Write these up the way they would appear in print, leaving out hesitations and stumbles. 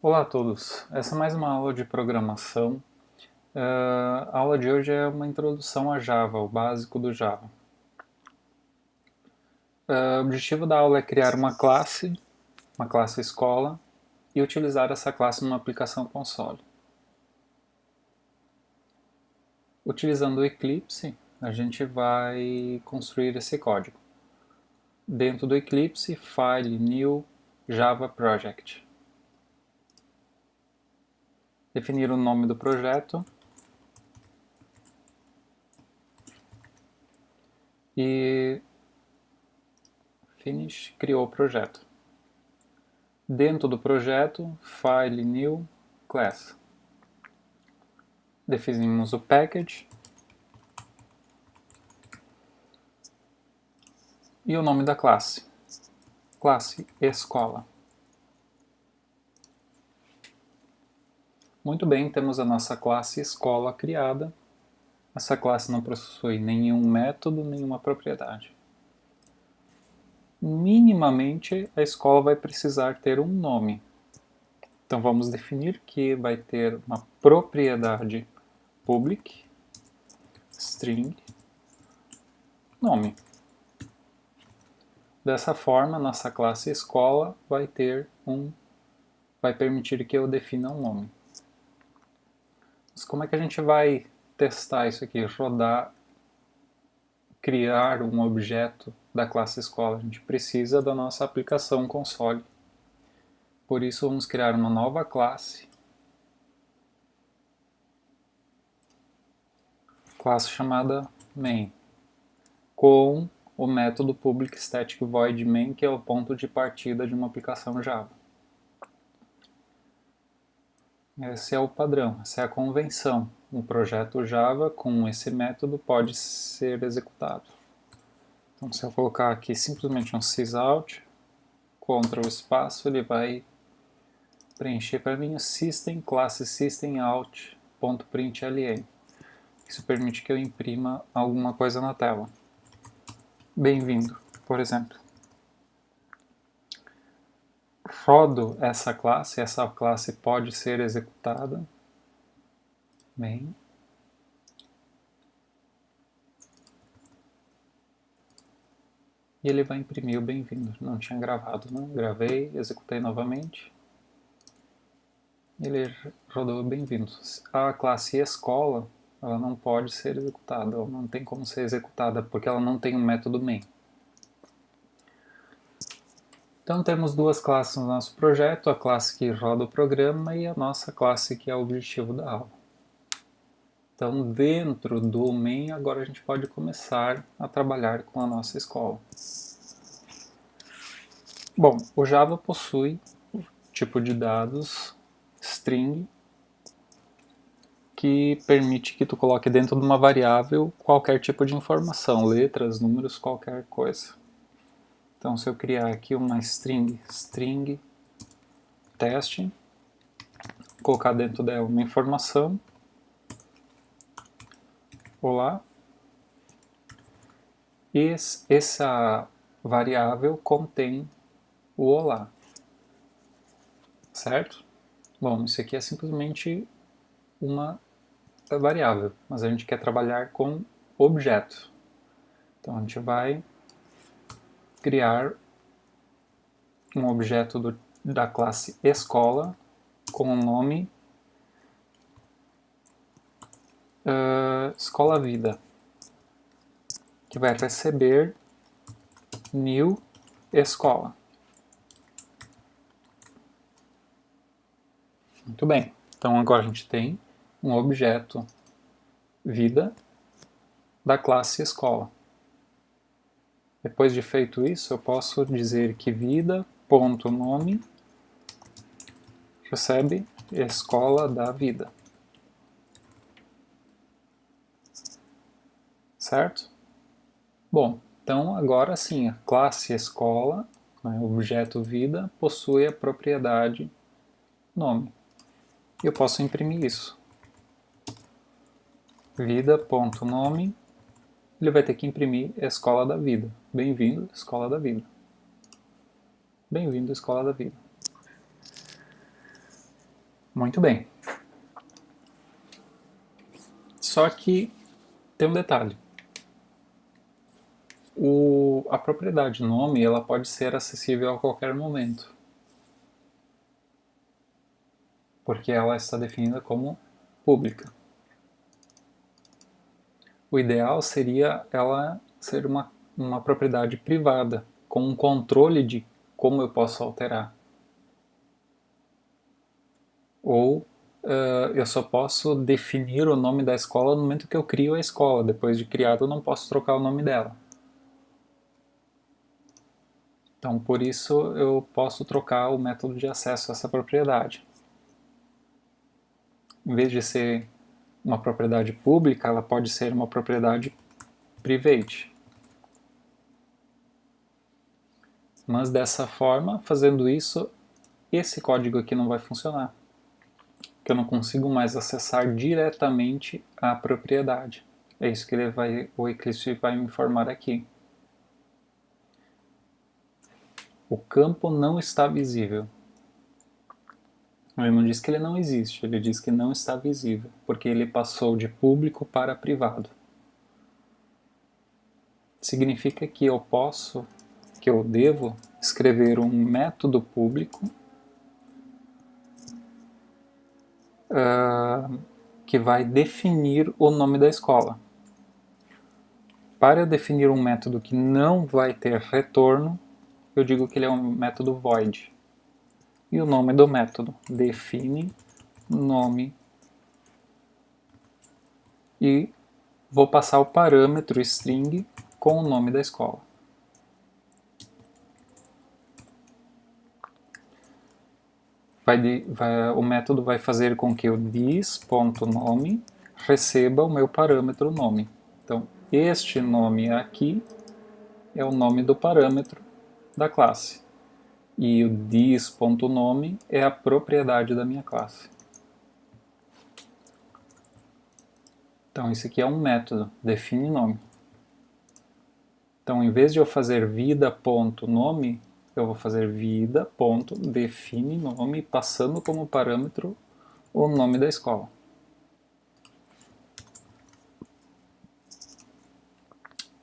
Olá a todos, essa é mais uma aula de programação. A aula de hoje é uma introdução a Java, o básico do Java. O objetivo da aula é criar uma classe escola, e utilizar essa classe numa aplicação console. Utilizando o Eclipse, a gente vai construir esse código. Dentro do Eclipse, File, New, Java Project. Definir o nome do projeto. E Finish, criou o projeto. Dentro do projeto, File, New, Class. Definimos o package e o nome da classe. Classe escola. Muito bem, temos a nossa classe escola criada. Essa classe não possui nenhum método, nenhuma propriedade. Minimamente, a escola vai precisar ter um nome. Então vamos definir que vai ter uma propriedade public, string, nome. Dessa forma, nossa classe escola vai permitir que eu defina um nome. Mas como é que a gente vai testar isso aqui? Criar um objeto da classe escola. A gente precisa da nossa aplicação console. Por isso vamos criar uma nova classe chamada main, com o método public static void main, que é o ponto de partida de uma aplicação Java. Esse é o padrão, essa é a convenção. Um projeto Java com esse método pode ser executado. Então, se eu colocar aqui simplesmente um sysout, Ctrl espaço, ele vai preencher para mim o system, classe systemout.println. Isso permite que eu imprima alguma coisa na tela. Bem-vindo, por exemplo. Rodo essa classe pode ser executada. Bem. E ele vai imprimir o bem-vindo. Não tinha gravado, não? Gravei, executei novamente. Ele rodou bem-vindo. A classe escola, ela não pode ser executada, ela não tem como ser executada, porque ela não tem um método main. Então temos duas classes no nosso projeto, a classe que roda o programa e a nossa classe que é o objetivo da aula. Então dentro do main agora a gente pode começar a trabalhar com a nossa escola. Bom, o Java possui tipo de dados string, que permite que tu coloque dentro de uma variável qualquer tipo de informação, letras, números, qualquer coisa. Então se eu criar aqui uma string teste, colocar dentro dela uma informação, olá, e essa variável contém o olá, certo? Bom, isso aqui é simplesmente uma variável, mas a gente quer trabalhar com objeto. Então a gente vai criar um objeto da classe escola com o nome escola vida, que vai receber new escola. Muito bem, então agora a gente tem um objeto vida da classe escola. Depois de feito isso, eu posso dizer que vida.nome recebe escola da vida. Certo? Bom, então agora sim, a classe escola, né, o objeto vida, possui a propriedade nome. E eu posso imprimir isso. Vida.nome, ele vai ter que imprimir escola da vida. Bem-vindo, escola da vida. Bem-vindo, escola da vida. Muito bem. Só que tem um detalhe. A propriedade nome ela pode ser acessível a qualquer momento, porque ela está definida como pública. O ideal seria ela ser uma propriedade privada, com um controle de como eu posso alterar. Ou eu só posso definir o nome da escola no momento que eu crio a escola. Depois de criado, eu não posso trocar o nome dela. Então, por isso, eu posso trocar o método de acesso a essa propriedade. Em vez de ser uma propriedade pública, ela pode ser uma propriedade private. Mas dessa forma, fazendo isso, esse código aqui não vai funcionar, porque eu não consigo mais acessar diretamente a propriedade. É isso que o Eclipse vai me informar aqui. O campo não está visível. Ele não diz que ele não existe, ele diz que não está visível, porque ele passou de público para privado. Significa que eu devo escrever um método público que vai definir o nome da escola. Para eu definir um método que não vai ter retorno, eu digo que ele é um método void. E o nome do método, define nome, e vou passar o parâmetro string com o nome da escola. O método vai fazer com que o this.nome receba o meu parâmetro nome. Então, este nome aqui é o nome do parâmetro da classe. E o this.nome é a propriedade da minha classe. Então, isso aqui é um método, define nome. Então, em vez de eu fazer vida.nome, eu vou fazer vida.define nome, passando como parâmetro o nome da escola.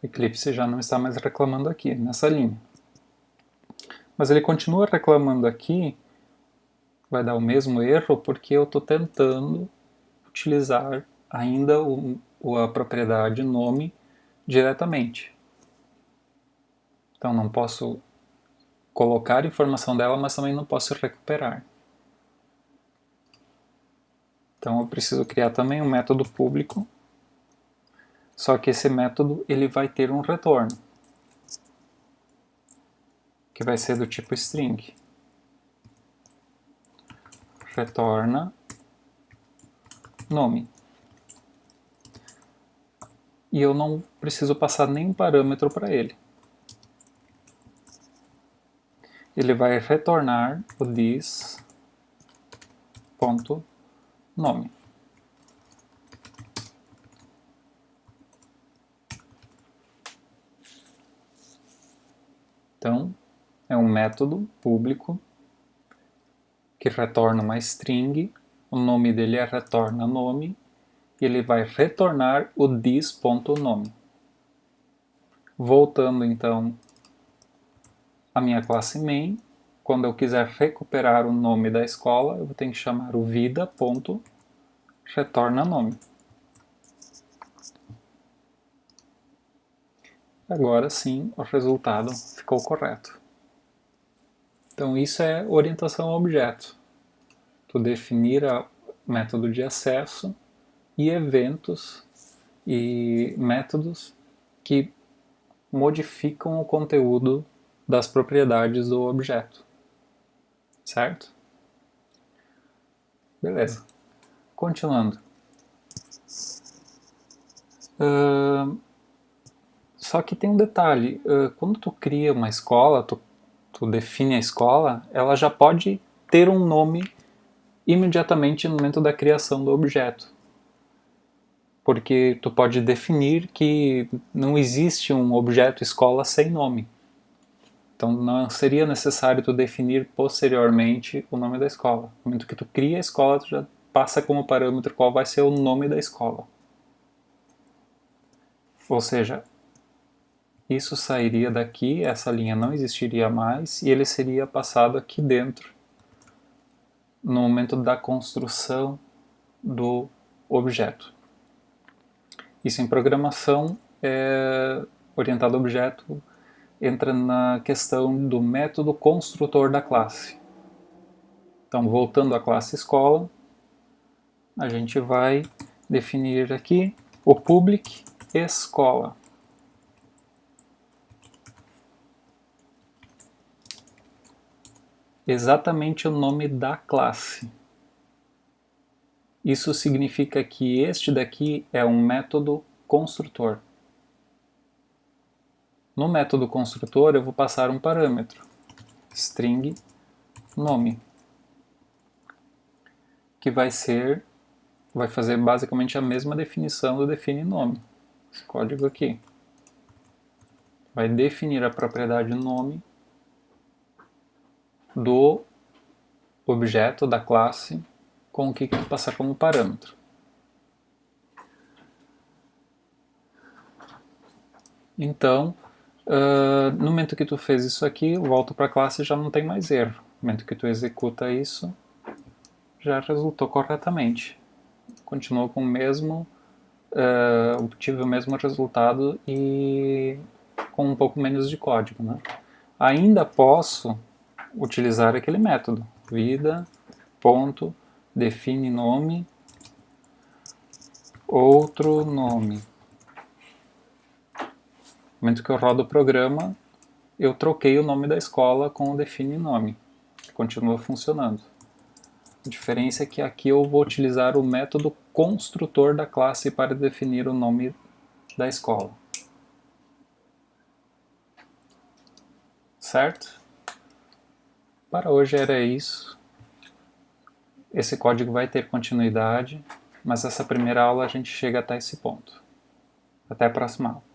O Eclipse já não está mais reclamando aqui, nessa linha. Mas ele continua reclamando aqui, vai dar o mesmo erro, porque eu estou tentando utilizar ainda a propriedade nome diretamente. Então não posso colocar informação dela, mas também não posso recuperar. Então eu preciso criar também um método público, só que esse método ele vai ter um retorno, que vai ser do tipo string. Retorna nome. E eu não preciso passar nenhum parâmetro para ele. Ele vai retornar o this.nome. Então, é um método público que retorna uma string, o nome dele é retorna nome, e ele vai retornar o this.nome. Voltando então à minha classe main, quando eu quiser recuperar o nome da escola, eu vou ter que chamar o vida.retorna nome. Agora sim, o resultado ficou correto. Então isso é orientação a objeto. Tu definir o método de acesso e eventos e métodos que modificam o conteúdo das propriedades do objeto. Certo? Beleza. Continuando. Só que tem um detalhe. Quando tu cria uma escola, tu define a escola, ela já pode ter um nome imediatamente no momento da criação do objeto. Porque tu pode definir que não existe um objeto escola sem nome. Então não seria necessário tu definir posteriormente o nome da escola. No momento que tu cria a escola, tu já passa como parâmetro qual vai ser o nome da escola. Ou seja, isso sairia daqui, essa linha não existiria mais e ele seria passado aqui dentro no momento da construção do objeto. Isso em programação orientado a objeto entra na questão do método construtor da classe. Então, voltando à classe escola, a gente vai definir aqui o public escola. Exatamente o nome da classe. Isso significa que este daqui é um método construtor. No método construtor eu vou passar um parâmetro, string nome, que vai fazer basicamente a mesma definição do define nome. Esse código aqui vai definir a propriedade nome do objeto da classe com o que passar como parâmetro. Então, no momento que tu fez isso aqui, volta para a classe e já não tem mais erro. No momento que tu executa isso, já resultou corretamente. Continuou com o mesmo, obtive o mesmo resultado e com um pouco menos de código, né? Ainda posso utilizar aquele método, vida.define nome, outro nome. No momento que eu rodo o programa, eu troquei o nome da escola com o define nome. Continua funcionando. A diferença é que aqui eu vou utilizar o método construtor da classe para definir o nome da escola. Certo? Para hoje era isso. Esse código vai ter continuidade, mas essa primeira aula a gente chega até esse ponto. Até a próxima aula.